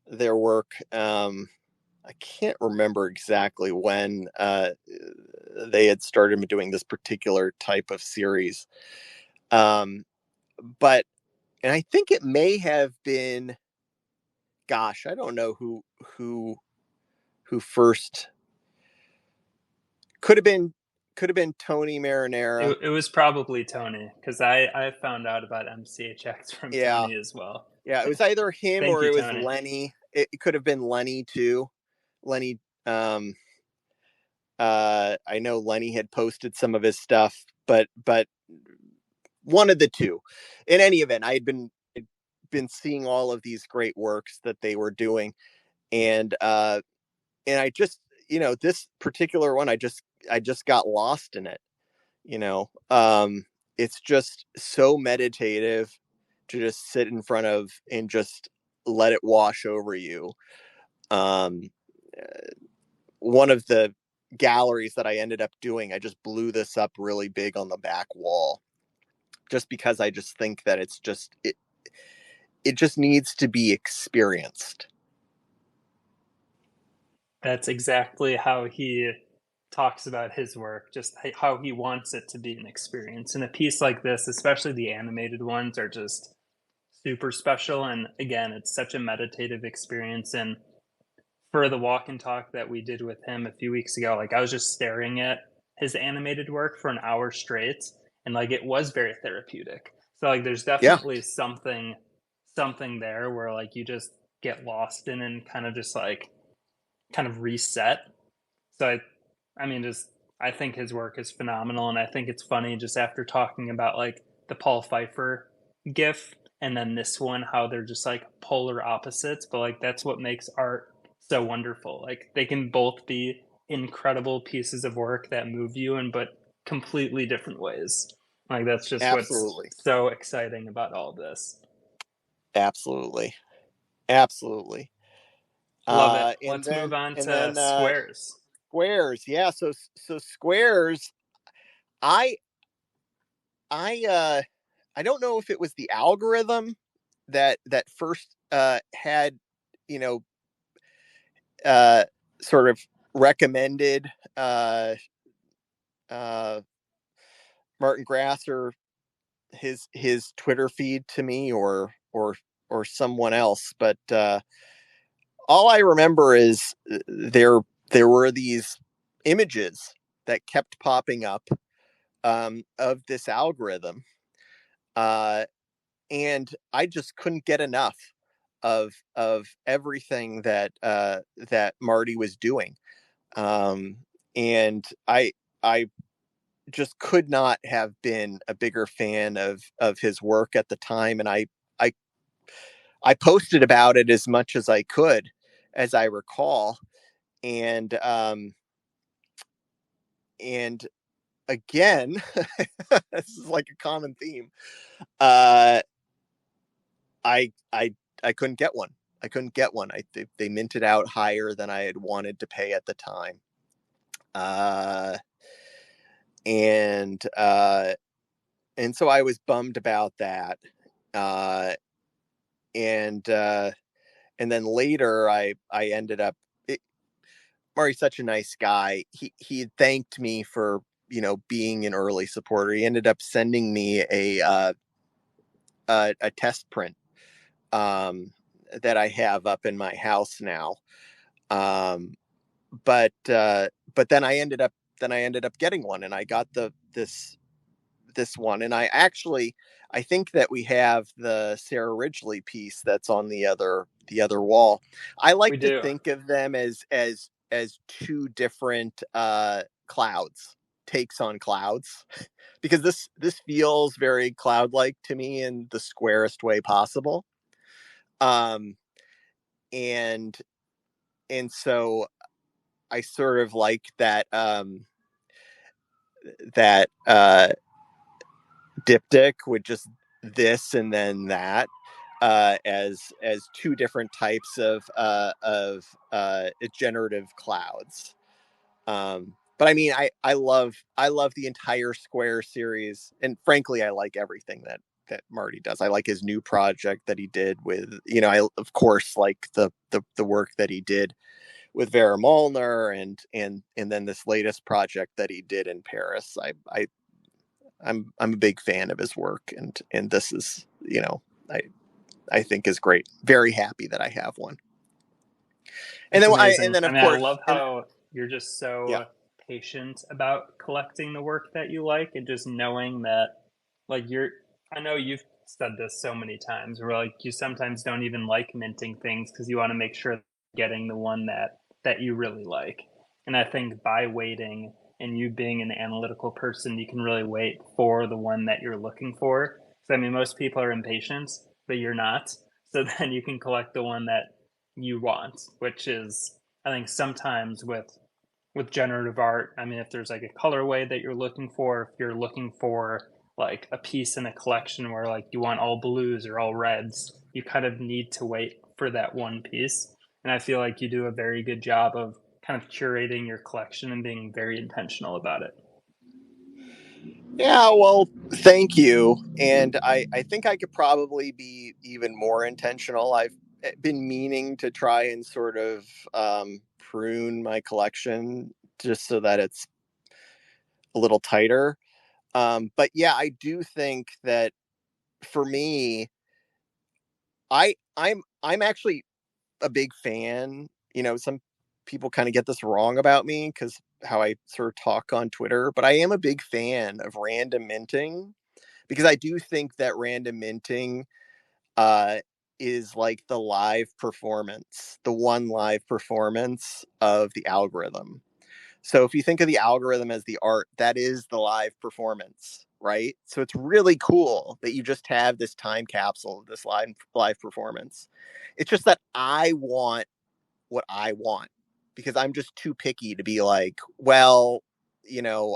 their work. I can't remember exactly when they had started doing this particular type of series, um, but and I think it may have been. Gosh, I don't know who first. Could have been Tony Marinara. It was probably Tony because I found out about MCHX from Yeah, Tony as well. yeah. It was either him Thank or you, it was Tony. Lenny. It could have been Lenny too. Lenny. I know Lenny had posted some of his stuff, but one of the two. In any event, I had been seeing all of these great works that they were doing, and I just, this particular one, I just got lost in it. you know um it's just so meditative to just sit in front of and just let it wash over you. um One of the galleries that I ended up doing, I just blew this up really big on the back wall, just because I just think that it just needs to be experienced. That's exactly how he talks about his work, just how he wants it to be an experience. And a piece like this, especially the animated ones, are just super special. And again, it's such a meditative experience. And for the walk and talk that we did with him a few weeks ago, like I was just staring at his animated work for an hour straight, and like it was very therapeutic. So like there's Yeah, definitely something there where like you just get lost in and kind of just like kind of reset. So I mean just I think his work is phenomenal, and I think it's funny just after talking about like the Paul Pfeiffer gif and then this one, how they're just like polar opposites, but like that's what makes art so wonderful. Like they can both be incredible pieces of work that move you in but completely different ways. Like that's just what's absolutely, so exciting about all this. absolutely, absolutely. Love it. And Let's move then on to squares. Squares. Yeah, so Squares, I I don't know if it was the algorithm that first had, you know, uh, sort of recommended uh, uh, Martin Grasser his Twitter feed to me, or someone else. But all I remember is there were these images that kept popping up of this algorithm, uh, and I just couldn't get enough of everything that Marty was doing. Um, and I just could not have been a bigger fan of his work at the time, and I I posted about it as much as I could, as I recall, and and again, this is like a common theme. Uh, I couldn't get one. I couldn't get one. They minted out higher than I had wanted to pay at the time. Uh, and and so I was bummed about that. Uh, and and then later I ended up. Marty's such a nice guy. He had thanked me for, being an early supporter. He ended up sending me a test print um, that I have up in my house now. Um, but then I ended up getting one, and I got this one, and I think that we have the Sarah Ridgely piece that's on the other wall. I We like to do. think of them as two different clouds, takes on clouds, because this feels very cloud like to me in the squarest way possible. Um, and and so I sort of like that diptych with just this and then that, as two different types of generative clouds. But I mean, I love the entire Square series, and frankly, I like everything that Marty does. I like his new project that he did with, I of course like the work that he did with Vera Molnar, and then this latest project that he did in Paris. I'm a big fan of his work, and this is, I I think is great. Very happy that I have one. And It's then amazing. I of mean, I course, love and how you're just yeah. so patient about collecting the work that you like, and just knowing that, like, I know you've said this so many times, where like you sometimes don't even like minting things because you want to make sure you're getting the one that you really like. And I think by waiting and you being an analytical person, you can really wait for the one that you're looking for. So I mean, most people are impatient, but you're not. So then you can collect the one that you want, which is, I think, sometimes with generative art. I mean, if there's like a colorway that you're looking for, if you're looking for like a piece in a collection where like you want all blues or all reds, you kind of need to wait for that one piece. And I feel like you do a very good job of kind of curating your collection and being very intentional about it. Yeah, well, thank you. And I think I could probably be even more intentional. I've been meaning to try and sort of prune my collection just so that it's a little tighter. But yeah, I do think that for me, I'm actually a big fan. Some people kind of get this wrong about me because how I sort of talk on Twitter, but I am a big fan of random minting, because I do think that random minting uh, is like the live performance, the one live performance of the algorithm. So if you think of the algorithm as the art, that is the live performance, right? So it's really cool that you just have this time capsule of this live performance. It's just that I want what I want, because I'm just too picky to be like, well,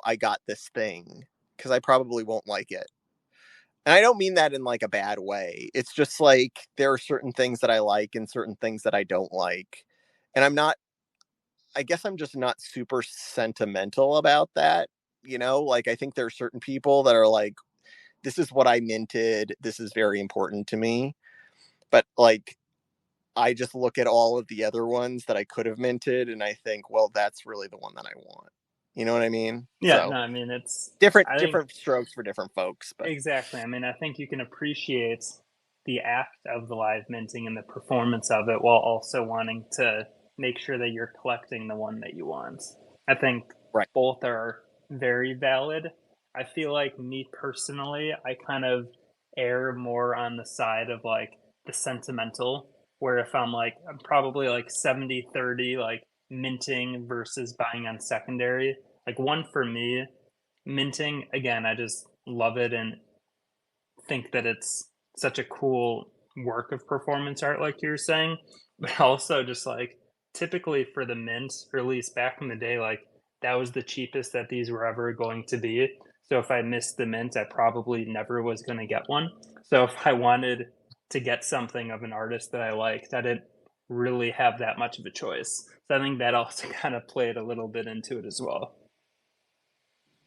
I got this thing, because I probably won't like it. And I don't mean that in like a bad way. It's just like there are certain things that I like and certain things that I don't like. And I guess I'm just not super sentimental about that. Like I think there are certain people that are like, this is what I minted. This is very important to me. But like, I just look at all of the other ones that I could have minted and I think, well, that's really the one that I want. You know what I mean? Yeah, no, So I mean, I think different strokes for different folks, but exactly. I mean, I think you can appreciate the act of the live minting and the performance of it while also wanting to make sure that you're collecting the one that you want. I think right. both are very valid. I feel like me personally, I kind of err more on the side of like the sentimental, where if I'm probably like 70-30, like minting versus buying on secondary. Like one for me, minting again, I just love it and think that it's such a cool work of performance art, like you were saying. But also, just like typically for the mint, or at least back in the day, like that was the cheapest that these were ever going to be. So if I missed the mint, I probably never was going to get one. So if I wanted to get something of an artist that I liked, I didn't really have that much of a choice. So I think that also kind of played a little bit into it as well.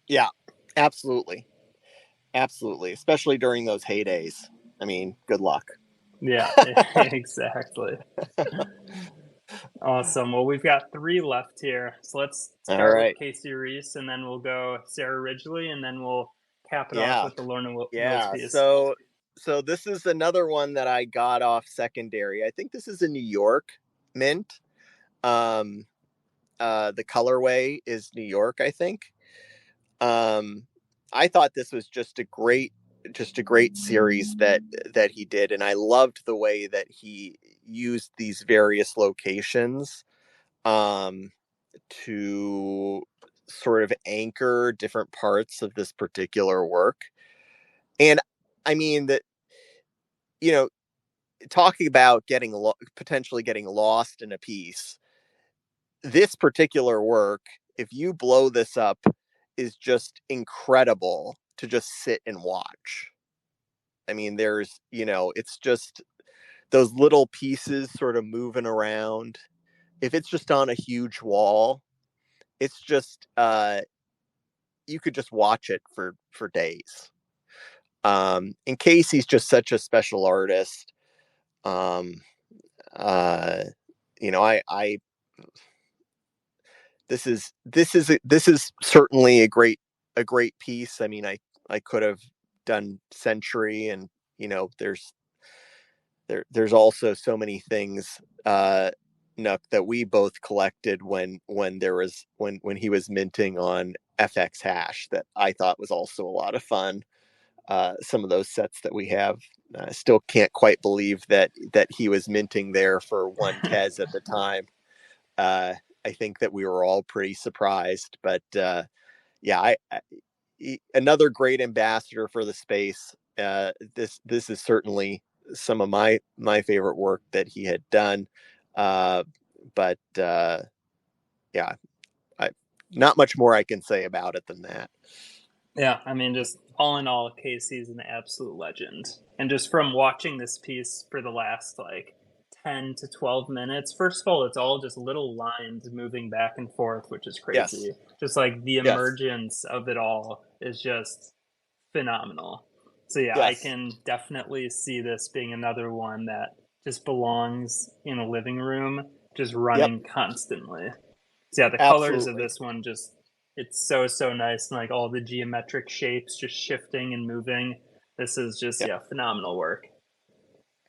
Yeah, absolutely. Absolutely. Especially during those heydays. I mean, good luck. Yeah, exactly. Awesome. Well, we've got three left here. So let's All start with right. Casey Reese, and then we'll go Sarah Ridgely, and then we'll cap it off Yeah. with the Lorna Mills Yeah. piece. So this is another one that I got off secondary. I think this is a New York mint. Um the colorway is New York, I think. Um I thought this was just a great series that he did, and I loved the way that he used these various locations um to sort of anchor different parts of this particular work. And I mean that, you know, talking about potentially getting lost in a piece, this particular work, if you blow this up, is just incredible to just sit and watch. I mean, it's just those little pieces sort of moving around. If it's just on a huge wall, it's just you could just watch it for days. And Casey's just such a special artist. Um, uh, I this is certainly a great piece. I mean, I could have done Century, and there's there's also so many things, Nook, that we both collected when he was minting on FX Hash that I thought was also a lot of fun. Some of those sets that we have, still can't quite believe that he was minting there for one Tez at the time. Uh, I think that we were all pretty surprised, but yeah, another great ambassador for the space. This is certainly some of my favorite work that he had done. Uh, but yeah, I, not much more I can say about it than that. Yeah, I mean, just all in all, Casey's an absolute legend. And just from watching this piece for the last like 10 to 12 minutes, first of all, it's all just little lines moving back and forth, which is Yes, crazy. Just like the yes, emergence of it all is just phenomenal. So yeah, I yes. can definitely see this being another one that just belongs in a living room, just Yep, running constantly. So yeah, the colors of absolutely. this one just it's so nice and like all the geometric shapes just shifting and moving. This is just Yeah, yeah, phenomenal work.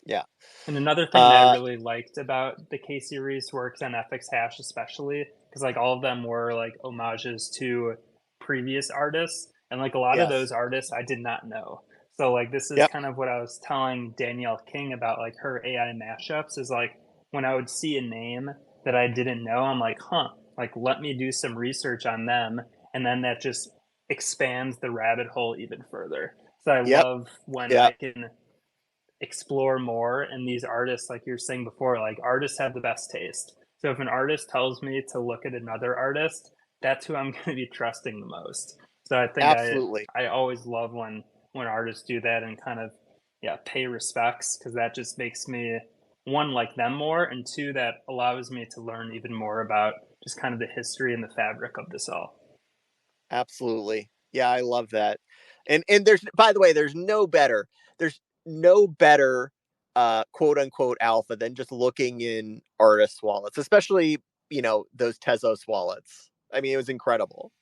yeah. And another thing that I Uh, really liked about the Casey Reese works on FX Hash, especially because like all of them were like homages to previous artists, and like a lot of yes. those artists I did not know. So like this is Yep. kind of what I was telling Danielle King about like her AI mashups is like when I would see a name that I didn't know, I'm like, huh, like let me do some research on them, and then that just expands the rabbit hole even further. So I Yep. love when I Yep. can explore more and these artists like you were saying before like artists have the best taste, so if an artist tells me to look at another artist, that's who I'm going to be trusting the most. So I think Absolutely. I always love when artists do that and kind of yeah pay respects, because that just makes me one like them more, and two that allows me to learn even more about just kind of the history and the fabric of this all. Absolutely. Yeah, I love that. And there's, by the way, there's no better quote unquote alpha than just looking in artist wallets, especially, those Tezos wallets. I mean, it was incredible.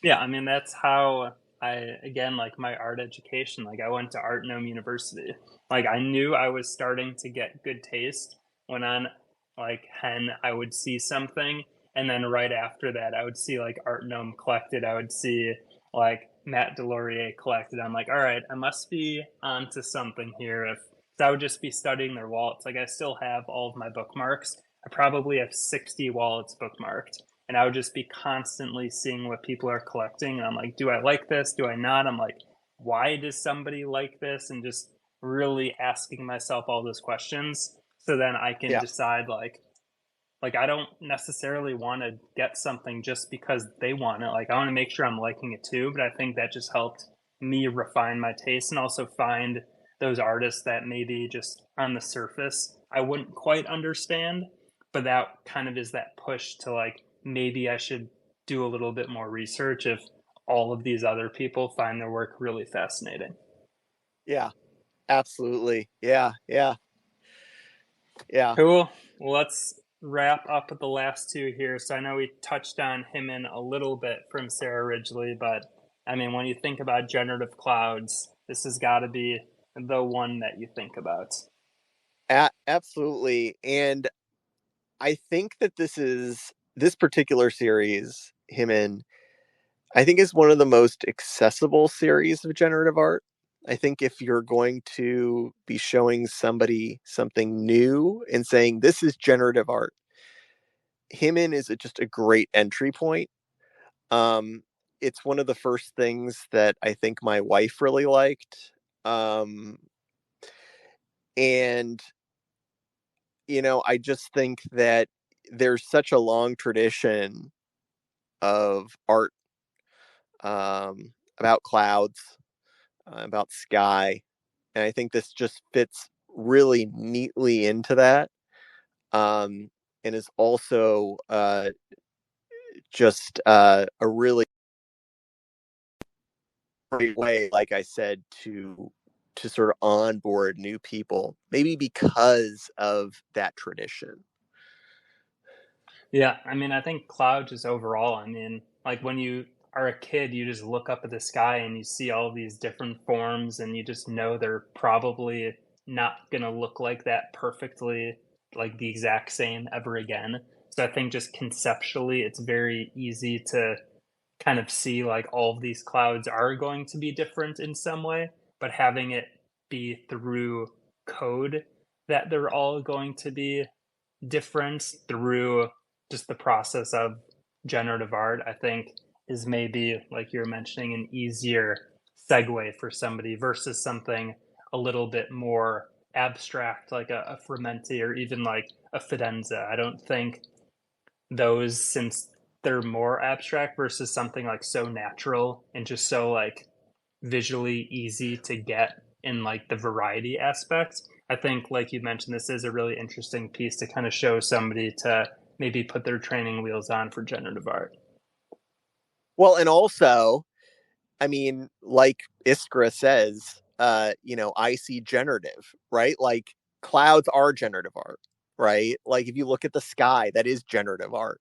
Yeah, I mean that's how I again like my art education. Like I went to Art Gnome University. Like I knew I was starting to get good taste when on like Hen I would see something, and then right after that I would see like Art Gnome collected. I would see like Matt Delorier collected. I'm like, all right, I must be onto something here. If so I would just be studying their wallets. Like I still have all of my bookmarks. I probably have 60 wallets bookmarked, and I would just be constantly seeing what people are collecting. And I'm like, do I like this? Do I not? I'm like, why does somebody like this? And just really asking myself all those questions. So then I can Yeah. decide like I don't necessarily want to get something just because they want it. Like I want to make sure I'm liking it too. But I think that just helped me refine my taste and also find those artists that maybe just on the surface I wouldn't quite understand. But that kind of is that push to like maybe I should do a little bit more research if all of these other people find their work really fascinating. Yeah. Absolutely. Yeah. Yeah. Yeah. Cool. Well, let's wrap up with the last two here. So I know we touched on him in a little bit from Sarah Ridgely, but I mean, when you think about generative clouds, this has got to be the one that you think about. Absolutely. And I think that this particular series, him in, I think is one of the most accessible series of generative art. I think if you're going to be showing somebody something new and saying this is generative art, him in is just a great entry point. Um, it's one of the first things that I think my wife really liked. Um, and I just think that there's such a long tradition of art, about clouds, about sky, and I think this just fits really neatly into that, and is also just a really great way, like I said, to sort of onboard new people, maybe because of that tradition. Yeah, I mean, I think cloud just overall, I mean, like when you are a kid, you just look up at the sky and you see all these different forms, and you just know they're probably not going to look like that perfectly, like the exact same ever again. So I think just conceptually, it's very easy to kind of see like all of these clouds are going to be different in some way, but having it be through code that they're all going to be difference through just the process of generative art, I think is maybe like you're mentioning an easier segue for somebody versus something a little bit more abstract like a Frumenti or even like a Fidenza. I don't think those, since they're more abstract versus something like so natural and just so like visually easy to get in like the variety aspect. I think, like you mentioned, this is a really interesting piece to kind of show somebody to maybe put their training wheels on for generative art. Well, and also, I mean, like Iskra says, I see generative, right? Like clouds are generative art, right? Like if you look at the sky, that is generative art,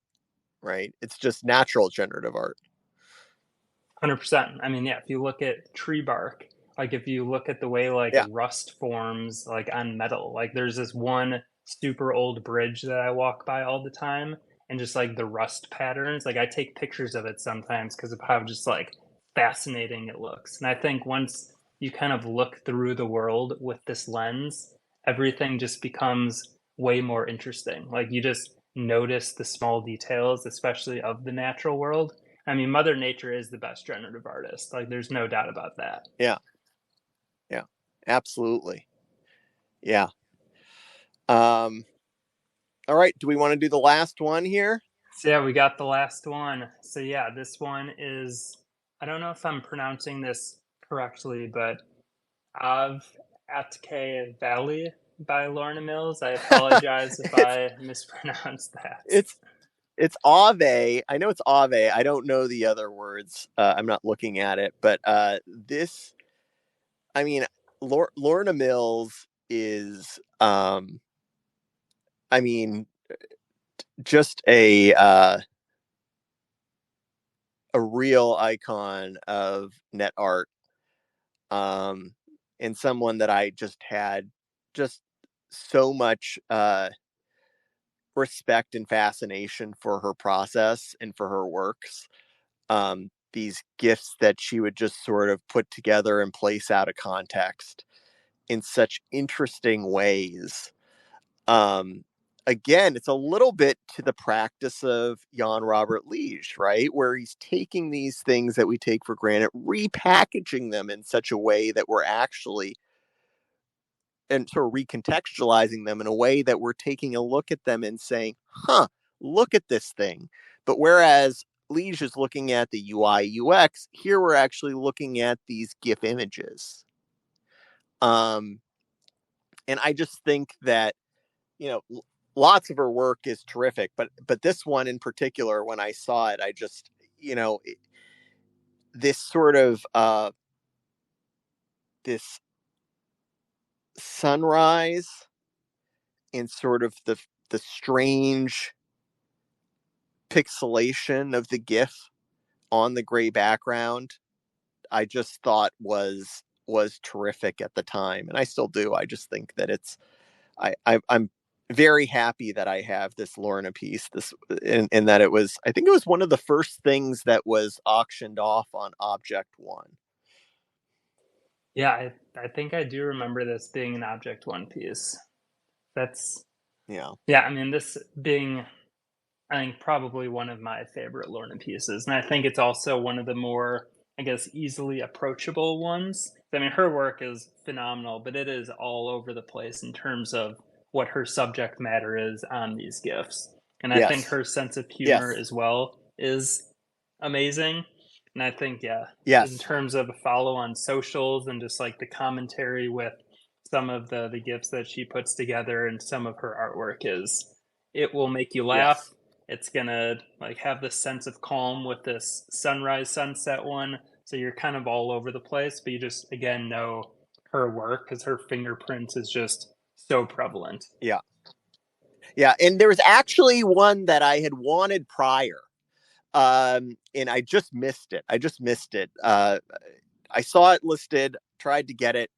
right? It's just natural generative art. 100%. I mean, yeah, if you look at tree bark, like if you look at the way like Yeah. rust forms like on metal, like there's this one super old bridge that I walk by all the time, and just like the rust patterns, like I take pictures of it sometimes because of how just like fascinating it looks. And I think once you kind of look through the world with this lens, everything just becomes way more interesting. Like you just notice the small details, especially of the natural world. I mean, Mother Nature is the best generative artist. Like, there's no doubt about that. Yeah. Yeah. Absolutely. Yeah. Um, all right. Do we want to do the last one here? So, yeah, we got the last one. So, yeah, this one is, I don't know if I'm pronouncing this correctly, but Av Atke Valley by Lorna Mills. I apologize if I mispronounced that. it's it's Ave. I know it's Ave. I don't know the other words. I'm not looking at it, but this. I mean, Lorna Mills is. I mean, just a real icon of net art, um, and someone that I just had just so much respect and fascination for her process and for her works. These gifts that she would just sort of put together and place out of context in such interesting ways. Um, Again, it's a little bit to the practice of Jan Robert Liege, right? Where he's taking these things that we take for granted, repackaging them in such a way that we're actually and sort of recontextualizing them in a way that we're taking a look at them and saying, huh, look at this thing. But whereas Liege is looking at the UI UX, here we're actually looking at these GIF images. Um, and I just think that, you know, lots of her work is terrific, but this one in particular, when I saw it, I just, you know, this sort of this sunrise and sort of the strange pixelation of the GIF on the gray background, I just thought was terrific at the time, and I still do. I just think that it's I'm very happy that I have this Lorna piece. This and that it was, I think it was one of the first things that was auctioned off on Object One. Yeah, I think I do remember this being an Object One piece. That's Yeah. yeah. I mean, this being I think probably one of my favorite Lorna pieces, and I think it's also one of the more, I guess, easily approachable ones. I mean, her work is phenomenal, but it is all over the place in terms of what her subject matter is on these gifts. And I think Yes. her sense of humor Yes. as well is amazing. And I think, yeah, in Yes. terms of a follow on socials and just like the commentary with some of the gifts that she puts together and some of her artwork is, it will make you laugh. Yes. It's gonna like have this sense of calm with this sunrise sunset one, so you're kind of all over the place, but you just again know her work because her fingerprints is just so prevalent. Yeah. Yeah. And there was actually one that I had wanted prior, and I just missed it. I just missed it. I saw it listed, tried to get it.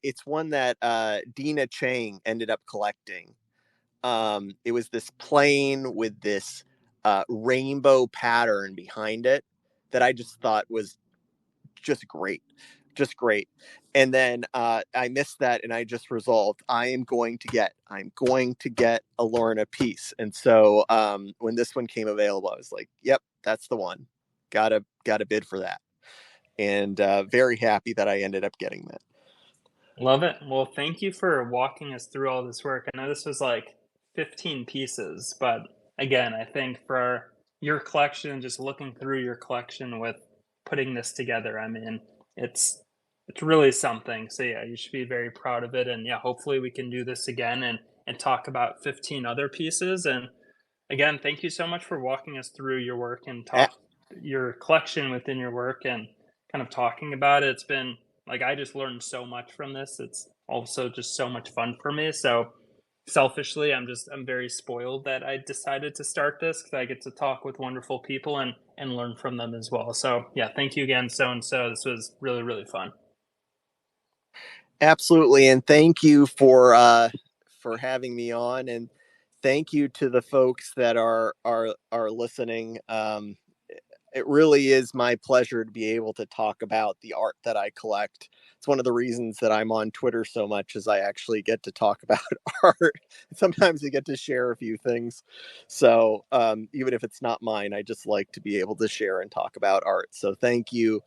It's one that Dina Chang ended up collecting. It was this plane with this rainbow pattern behind it that I just thought was just great, just great. And then I missed that, and I just resolved I'm going to get a Lorna piece. And so when this one came available, I was like, yep, that's the one. Gotta bid for that, and very happy that I ended up getting that. Love it. Well, thank you for walking us through all this work. I know this was like 15 pieces, but again, I think for your collection, just looking through your collection with putting this together, I mean, it's it's really something. So yeah, you should be very proud of it. And yeah, hopefully we can do this again and talk about 15 other pieces. And again, thank you so much for walking us through your work and A- talk your collection within your work and kind of talking about it. It's been like I just learned so much from this. It's also just so much fun for me. So selfishly, I'm very spoiled that I decided to start this because I get to talk with wonderful people and learn from them as well. So yeah, thank you again, so and so. This was really fun. Absolutely, and thank you for having me on, and thank you to the folks that are listening. It really is my pleasure to be able to talk about the art that I collect. It's one of the reasons that I'm on Twitter so much, is I actually get to talk about art. Sometimes I get to share a few things. So even if it's not mine, I just like to be able to share and talk about art. So thank you,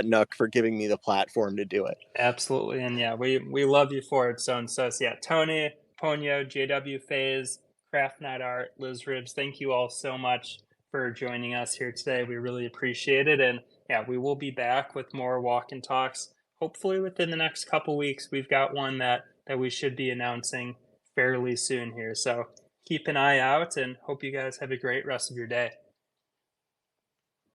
Nook, for giving me the platform to do it. Absolutely, and yeah, we love you for it. So and so, yeah, Tony, Ponyo, JW Phase, Craft Night Art, Liz Ridge, thank you all so much for joining us here today. We really appreciate it, and yeah, we will be back with more walk and talks. Hopefully, within the next couple weeks, we've got one that we should be announcing fairly soon here. So keep an eye out and hope you guys have a great rest of your day.